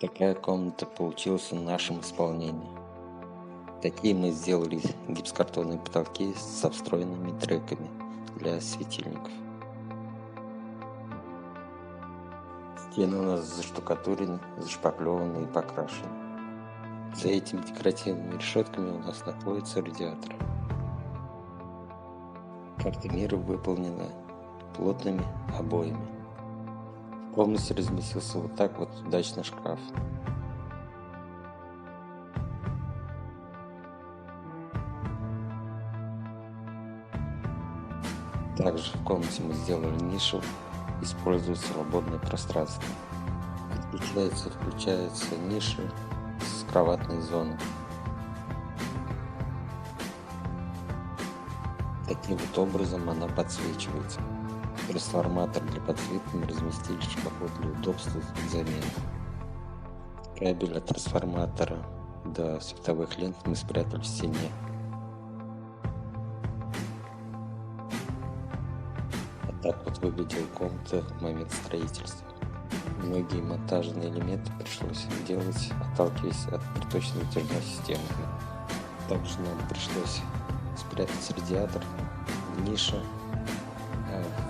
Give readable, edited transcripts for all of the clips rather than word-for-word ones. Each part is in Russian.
Такая комната получилась в нашем исполнении. Такие мы сделали гипсокартонные потолки со встроенными треками для светильников. Стены у нас заштукатурены, зашпаклеваны и покрашены. За этими декоративными решетками у нас находится радиатор. Карта мира выполнена плотными обоями. В комнате разместился вот так вот удачный шкаф. Также в комнате мы сделали нишу, используя свободное пространство. Отключается и включается ниша с кроватной зоной. Таким вот образом она подсвечивается. Трансформатор для подсветки мы разместили в шкафу для удобства замены. Кабель от трансформатора до световых лент мы спрятали в стене. Так вот выглядела комната в момент строительства. Многие монтажные элементы пришлось делать, отталкиваясь от приточно-натяжной системы. Также нам пришлось спрятать радиатор в нише,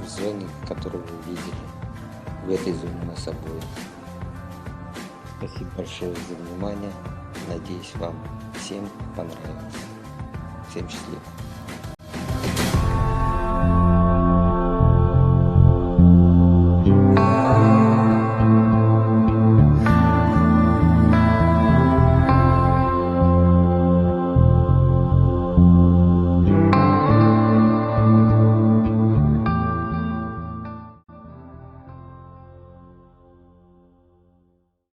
в зоне, которую вы видели. В этой зоне у нас обои. Спасибо большое за внимание. Надеюсь, вам всем понравилось. Всем счастливо.